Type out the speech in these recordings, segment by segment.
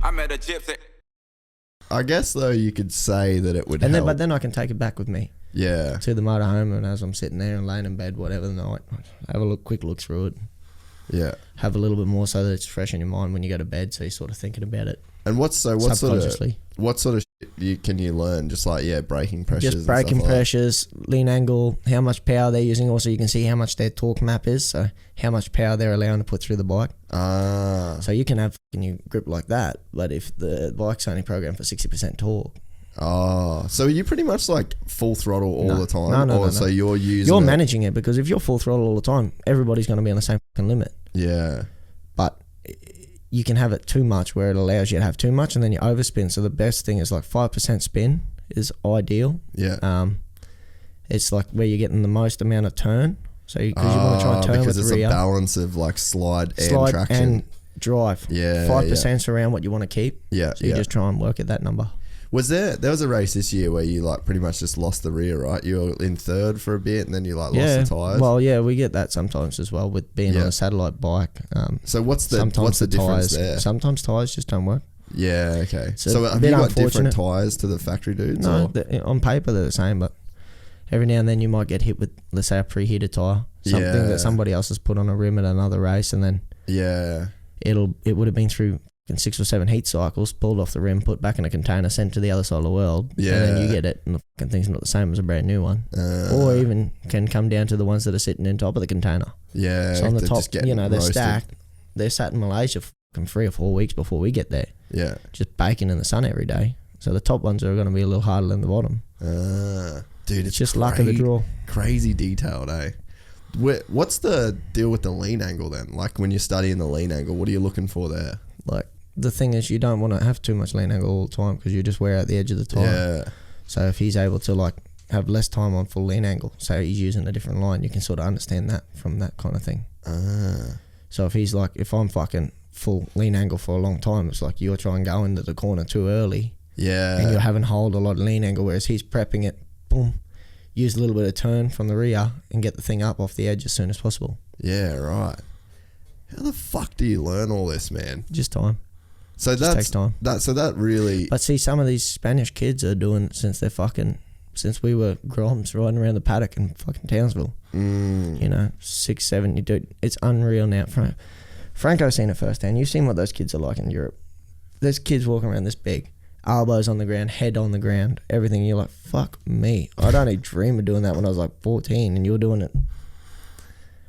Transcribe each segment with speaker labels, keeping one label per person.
Speaker 1: I met a Gypsy.
Speaker 2: I guess though you could say that it would
Speaker 3: And
Speaker 2: help.
Speaker 3: but then I can take it back with me.
Speaker 2: Yeah.
Speaker 3: To the motorhome, and as I'm sitting there and laying in bed, whatever the night, have a quick look through it.
Speaker 2: Yeah.
Speaker 3: Have a little bit more so that it's fresh in your mind when you go to bed, so you're sort of thinking about it.
Speaker 2: And what sort of
Speaker 3: subconsciously.
Speaker 2: What sort of shit can you learn? Just like braking pressures.
Speaker 3: Just braking pressures, lean angle, how much power they're using. Also, you can see how much their torque map is, so how much power they're allowing to put through the bike. So you can have your grip like that, but if the bike's only programmed for 60% torque.
Speaker 2: So are you pretty much like full throttle all the time?
Speaker 3: No.
Speaker 2: So you're
Speaker 3: managing it, because if you're full throttle all the time, everybody's going to be on the same fucking limit.
Speaker 2: Yeah.
Speaker 3: But you can have it too much where it allows you to have too much, and then you overspin. So the best thing is like 5% spin is ideal.
Speaker 2: Yeah.
Speaker 3: It's like where you're getting the most amount of turn. So because you want to try and turn with the rear.
Speaker 2: Because it's a balance of like slide and traction.
Speaker 3: And drive.
Speaker 2: Yeah.
Speaker 3: 5% around what you want to keep.
Speaker 2: Yeah.
Speaker 3: So you just try and work at that number.
Speaker 2: There was a race this year where you like pretty much just lost the rear, right? You were in third for a bit and then you like lost the tyres.
Speaker 3: Well, yeah, we get that sometimes as well with being on a satellite bike.
Speaker 2: So what's the difference there?
Speaker 3: Sometimes tyres just don't work.
Speaker 2: Yeah, okay.
Speaker 3: So
Speaker 2: have you got different tyres to the factory dudes?
Speaker 3: No, on paper they're the same, but every now and then you might get hit with, let's say, a preheated tyre. Something that somebody else has put on a rim at another race, and then it would have been through 6 or 7 heat cycles, pulled off the rim, put back in a container, sent to the other side of the world, and then you get it, and the fucking thing's not the same as a brand new one. Or even can come down to the ones that are sitting in top of the container.
Speaker 2: Yeah.
Speaker 3: So on the top, they're stacked. They're sat in Malaysia for 3 or 4 weeks before we get there.
Speaker 2: Yeah.
Speaker 3: Just baking in the sun every day. So the top ones are going to be a little harder than the bottom.
Speaker 2: Dude,
Speaker 3: it's just luck of the draw.
Speaker 2: Crazy detailed, eh? What's the deal with the lean angle then? Like when you're studying the lean angle, what are you looking for there?
Speaker 3: Like, the thing is, you don't want to have too much lean angle all the time, because you just wear out the edge of the tyre.
Speaker 2: Yeah.
Speaker 3: So if he's able to like have less time on full lean angle, so he's using a different line, you can sort of understand that from that kind of thing. So if he's like, if I'm fucking full lean angle for a long time, it's like you're trying to go into the corner too early.
Speaker 2: Yeah.
Speaker 3: And you're having hold a lot of lean angle, whereas he's prepping it, boom, use a little bit of turn from the rear and get the thing up off the edge as soon as possible.
Speaker 2: Yeah, right. How the fuck do you learn all this, man?
Speaker 3: Just time.
Speaker 2: So
Speaker 3: that takes time.
Speaker 2: That really.
Speaker 3: But see, some of these Spanish kids are doing it since we were groms riding around the paddock in fucking Townsville. 6, 7, dude. It's unreal now. Franco's seen it firsthand. You've seen what those kids are like in Europe. There's kids walking around this big, elbows on the ground, head on the ground, everything. You're like, fuck me. I'd only dream of doing that when I was like 14, and you're doing it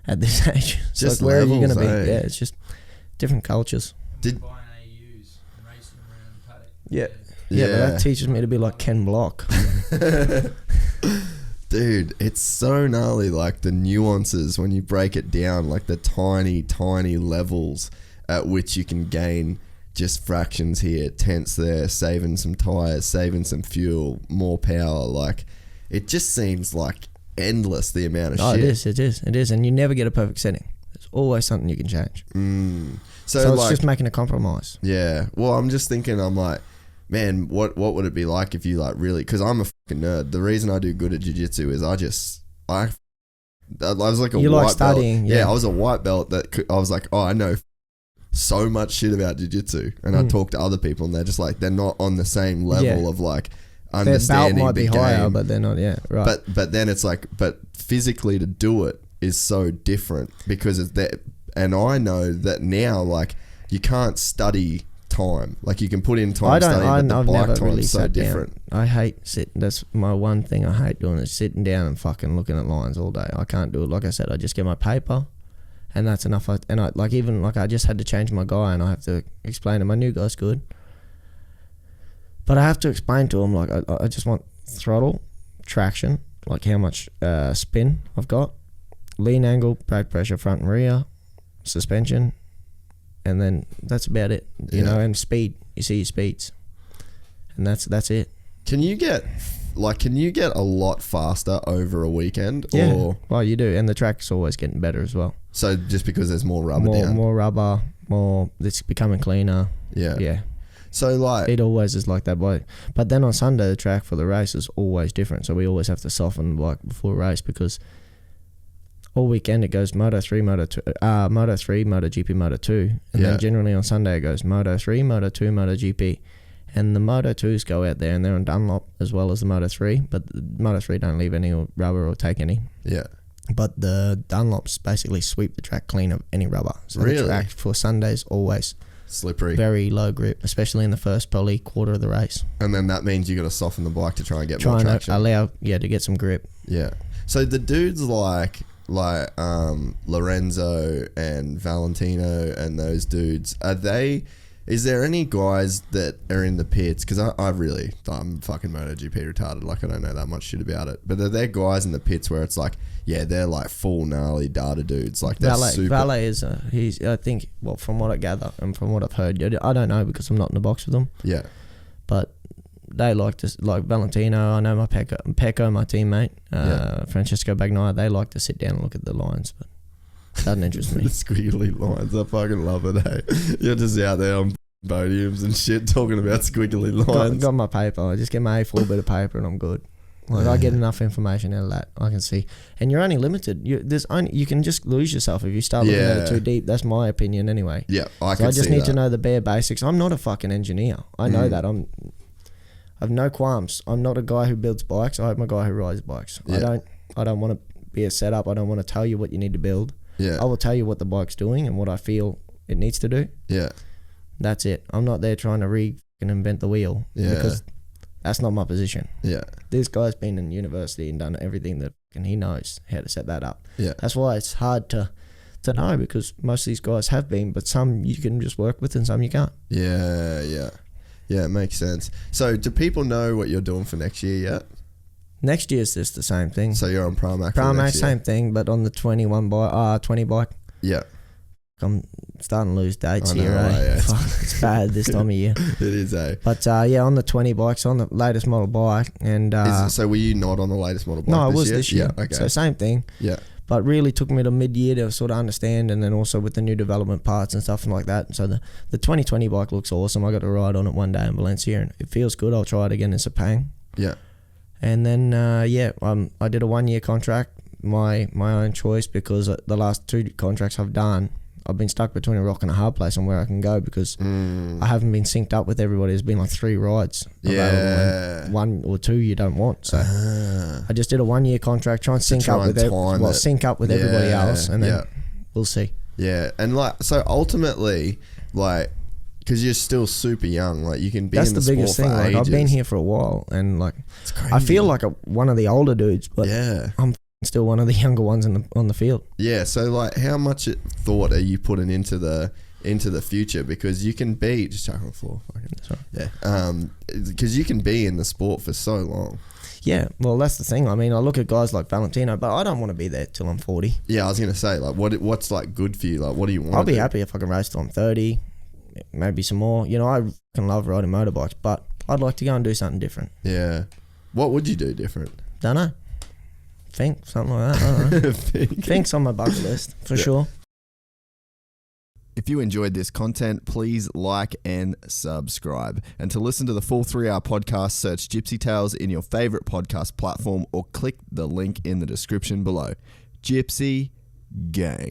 Speaker 3: at this age. It's
Speaker 2: just
Speaker 3: like, where
Speaker 2: levels,
Speaker 3: are you going to be?
Speaker 2: eh?
Speaker 3: Yeah, it's just different cultures.
Speaker 4: Buying AUs and racing around the paddock.
Speaker 3: Yeah, but that teaches me to be like Ken Block.
Speaker 2: Dude, it's so gnarly, like the nuances when you break it down, like the tiny, tiny levels at which you can gain just fractions here, tenths there, saving some tyres, saving some fuel, more power. Like, it just seems like endless, the amount of shit.
Speaker 3: It is. And you never get a perfect setting. There's always something you can change.
Speaker 2: So
Speaker 3: it's just making a compromise.
Speaker 2: Yeah. Well, I'm just thinking, I'm like, man, what would it be like if you like really, because I'm a fucking nerd. The reason I do good at jiu-jitsu is I was like a
Speaker 3: you
Speaker 2: white
Speaker 3: like studying,
Speaker 2: belt. Yeah, I was a white belt I was like, I know so much shit about jiu-jitsu, and I talk to other people and they're just like, they're not on the same level of like understanding
Speaker 3: their belt might be
Speaker 2: game.
Speaker 3: higher, but they're not. Yeah, right.
Speaker 2: But then it's like, but physically to do it is so different, because it's that, and I know that now, like, you can't study time. Like, you can put in time studying, but the bike time is so different.
Speaker 3: I hate sitting. That's my one thing I hate doing, is sitting down and fucking looking at lines all day. I can't do it. Like I said, I just get my paper, and that's enough. I just had to change my guy, and I have to explain to my new guy's good, but I have to explain to him, like, I just want throttle, traction, like how much spin I've got, lean angle, brake pressure, front and rear, suspension, and then that's about it. You know, and speed. You see your speeds, and that's it.
Speaker 2: Can you get a lot faster over a weekend?
Speaker 3: Yeah.
Speaker 2: Or?
Speaker 3: Well, you do, and the track's always getting better as well.
Speaker 2: So just because there's more rubber down?
Speaker 3: More rubber, it's becoming cleaner. Yeah.
Speaker 2: So like...
Speaker 3: It always is like that. But then on Sunday, the track for the race is always different. So we always have to soften the bike before a race, because all weekend it goes Moto 3, Moto 2, Moto 3, MotoGP, Moto 2. And then generally on Sunday it goes Moto 3, Moto 2, MotoGP. And the Moto 2s go out there and they're on Dunlop as well as the Moto 3. But the Moto 3 don't leave any rubber or take any.
Speaker 2: Yeah.
Speaker 3: But the Dunlops basically sweep the track clean of any rubber. So
Speaker 2: Really?
Speaker 3: the track for Sundays always
Speaker 2: Slippery.
Speaker 3: very low grip, especially in the first probably quarter of the race.
Speaker 2: And then that means you got to soften the bike to try and get more
Speaker 3: Trying to
Speaker 2: traction.
Speaker 3: allow, to get some grip.
Speaker 2: Yeah. So the dudes like Lorenzo and Valentino and those dudes, is there any guys that are in the pits? Because I'm fucking MotoGP retarded. Like, I don't know that much shit about it. But are there guys in the pits where it's like, yeah, they're like full gnarly data dudes. Like, they're super.
Speaker 3: Valet is, he's, I think, well, from what I gather and from what I've heard, I don't know because I'm not in the box with them.
Speaker 2: Yeah.
Speaker 3: But they like Valentino. I know my Pecco, my teammate, Francesco Bagnaia, they like to sit down and look at the lines, but it doesn't interest me.
Speaker 2: The squiggly lines. I fucking love it, eh? You're just out there on podiums and shit talking about squiggly lines.
Speaker 3: Got my paper. I just get my A4 bit of paper and I'm good. Like, I get enough information out of that. I can see. And you're only limited. You can just lose yourself if you start looking at it too deep. That's my opinion anyway.
Speaker 2: Yeah, I
Speaker 3: just need to know the bare basics. I'm not a fucking engineer. I know that. I've no qualms. I'm not a guy who builds bikes. I'm a guy who rides bikes.
Speaker 2: Yeah.
Speaker 3: I don't want to be a setup. I don't want to tell you what you need to build.
Speaker 2: Yeah.
Speaker 3: I will tell you what the bike's doing and what I feel it needs to do.
Speaker 2: Yeah.
Speaker 3: That's it. I'm not there trying to invent the wheel.
Speaker 2: Yeah.
Speaker 3: Because that's not my position.
Speaker 2: Yeah.
Speaker 3: This guy's been in university and done everything that he knows how to set that up.
Speaker 2: Yeah.
Speaker 3: That's why it's hard to know, because most of these guys have been, but some you can just work with and some you can't.
Speaker 2: Yeah, yeah. Yeah, it makes sense. So do people know what you're doing for next year yet?
Speaker 3: Next year's just the same thing.
Speaker 2: So you're on Pramac.
Speaker 3: Pramac, same thing, but on the 20 bike.
Speaker 2: Yeah.
Speaker 3: I'm starting to lose dates
Speaker 2: I know,
Speaker 3: here, eh?
Speaker 2: yeah.
Speaker 3: Fuck, it's bad this time of year.
Speaker 2: It is, eh?
Speaker 3: But on the 20 bikes, on the latest model bike. And
Speaker 2: so were you not on the latest model bike?
Speaker 3: No, I was this year.
Speaker 2: Yeah, okay.
Speaker 3: So same thing.
Speaker 2: Yeah.
Speaker 3: But really took me to mid-year to sort of understand, and then also with the new development parts and stuff like that. So the 2020 bike looks awesome. I got to ride on it one day in Valencia, and it feels good. I'll try it again in Sepang.
Speaker 2: Yeah.
Speaker 3: And then, I did a 1-year contract, my own choice, because the last 2 contracts I've done, I've been stuck between a rock and a hard place on where I can go, because I haven't been synced up with everybody. There's been like 3 rides available, and 1 or 2 you don't want. So I just did a 1-year contract, try and sync up with everybody else, and then we'll see.
Speaker 2: Yeah, and so ultimately, because you're still super young, you can be
Speaker 3: That's
Speaker 2: in the
Speaker 3: the biggest
Speaker 2: sport
Speaker 3: thing.
Speaker 2: for ages.
Speaker 3: I've been here for a while, and
Speaker 2: it's crazy.
Speaker 3: I feel like one of the older dudes, but
Speaker 2: yeah,
Speaker 3: I'm still one of the younger ones on the field.
Speaker 2: Yeah, so how much thought are you putting into the future? Because you can be just chuck on the floor.
Speaker 3: Sorry.
Speaker 2: Yeah, because you can be in the sport for so long.
Speaker 3: Yeah, well, that's the thing. I mean, I look at guys like Valentino, but I don't want to be there till I'm 40.
Speaker 2: Yeah, I was gonna say, what's good for you? What do you want?
Speaker 3: I'll be happy if I can race till I'm 30, maybe some more. I can love riding motorbikes, but I'd like to go and do something different.
Speaker 2: Yeah, what would you do different?
Speaker 3: Don't know. Think something like that. I don't know. Think's on my bucket list for sure.
Speaker 2: If you enjoyed this content, please like and subscribe. And to listen to the full 3-hour podcast, search Gypsy Tales in your favorite podcast platform or click the link in the description below. Gypsy Gang.